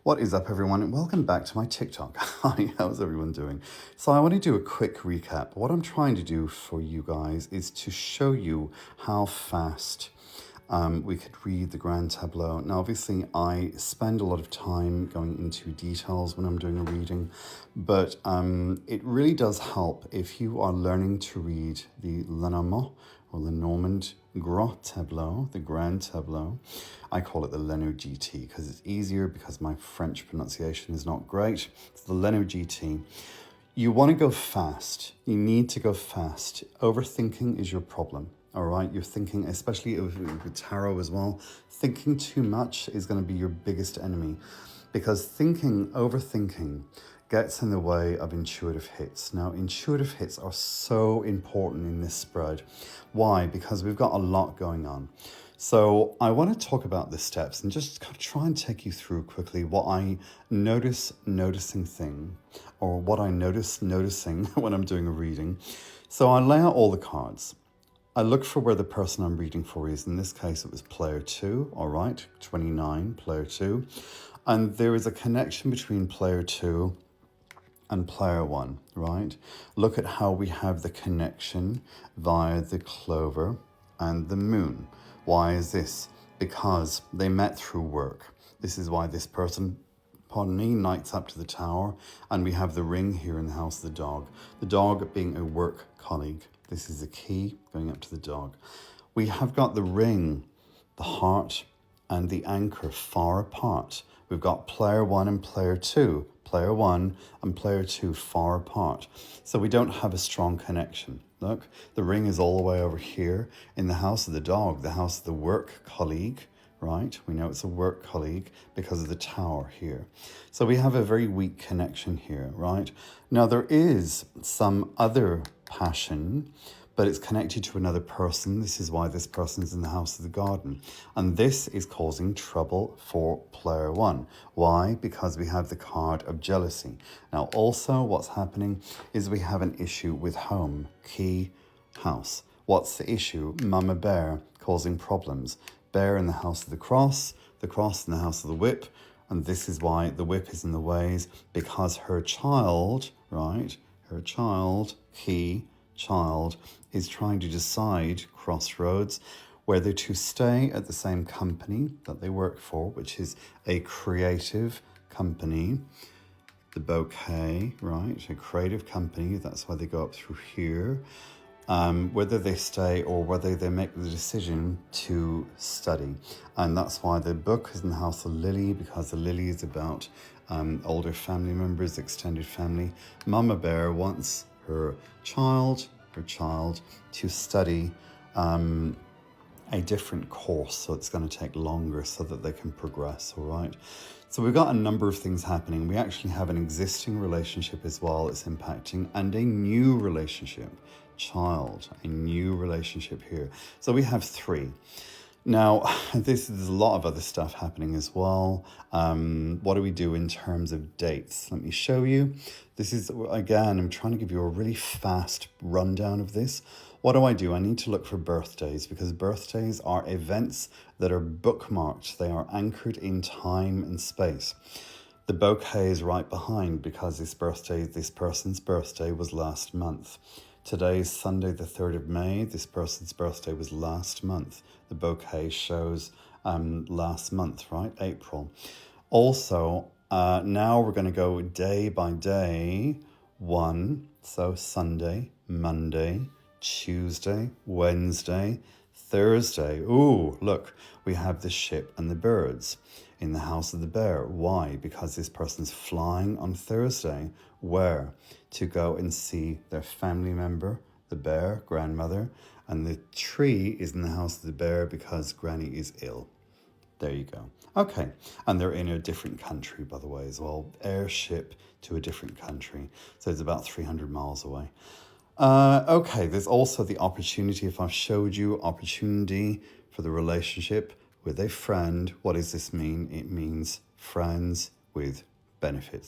What is up, everyone, and welcome back to my TikTok. Hi, how's everyone doing? So I want to do a quick recap. What I'm trying to do for you guys is to show you how fast we could read the grand tableau. Now, obviously, I spend a lot of time going into details when I'm doing a reading, but it really does help if you are learning to read the Lenormand or Lenormand Gros Tableau, the Grand Tableau. I call it the Leno GT because it's easier because my French pronunciation is not great. It's the Leno GT. You want to go fast. You need to go fast. Overthinking is your problem. All right, you're thinking, especially with tarot as well, thinking too much is going to be your biggest enemy because overthinking gets in the way of intuitive hits. Now, intuitive hits are so important in this spread. Why? Because we've got a lot going on. So I want to talk about the steps and just try and take you through quickly what I noticing when I'm doing a reading. So I lay out all the cards. I look for where the person I'm reading for is. In this case, it was player 2, all right, 29, player 2. And there is a connection between player 2 and player 1, right? Look at how we have the connection via the clover and the moon. Why is this? Because they met through work. This is why this person, pardon me, knights up to the tower, and we have the ring here in the house of the dog. The dog being a work colleague. This is the key going up to the dog. We have got the ring, the heart, and the anchor far apart. We've got player 1 and player 2. Player 1 and player 2 far apart. So we don't have a strong connection. Look, the ring is all the way over here in the house of the dog, the house of the work colleague, right? We know it's a work colleague because of the tower here. So we have a very weak connection here, right? Now there is some other passion, but it's connected to another person. This is why this person is in the house of the garden. And this is causing trouble for player 1. Why? Because we have the card of jealousy. Now, also what's happening is we have an issue with home, key, house. What's the issue? Mama Bear causing problems. Bear in the house of the cross in the house of the whip. And this is why the whip is in the ways, because her child, right? Her child, key, child, is trying to decide, crossroads, whether to stay at the same company that they work for, which is a creative company, the bouquet, right? A creative company, that's why they go up through here. Whether they stay or whether they make the decision to study. And that's why the book is in the house of Lily, because the Lily is about older family members, extended family. Mama Bear wants her child to study a different course, so it's going to take longer so that they can progress, all right? So we've got a number of things happening. We actually have an existing relationship as well that's impacting, and a new relationship, a new relationship here. So we have 3. Now, there's a lot of other stuff happening as well. What do we do in terms of dates? Let me show you. This is, again, I'm trying to give you a really fast rundown of this. What do? I need to look for birthdays, because birthdays are events that are bookmarked. They are anchored in time and space. The bouquet is right behind because this person's birthday was last month. Today is Sunday, the 3rd of May. This person's birthday was last month. The bouquet shows last month, right? April. Also, now we're going to go day by day. 1, so Sunday, Monday, Tuesday, Wednesday, Thursday. Ooh, look, we have the ship and the birds in the house of the bear. Why? Because this person's flying on Thursday. Where? To go and see their family member, the bear, grandmother, and the tree is in the house of the bear because Granny is ill. There you go. Okay, and they're in a different country, by the way, as well. Airship to a different country. So it's about 300 miles away. Okay, there's also the opportunity, if I've showed you opportunity for the relationship with a friend. What does this mean? It means friends with benefits.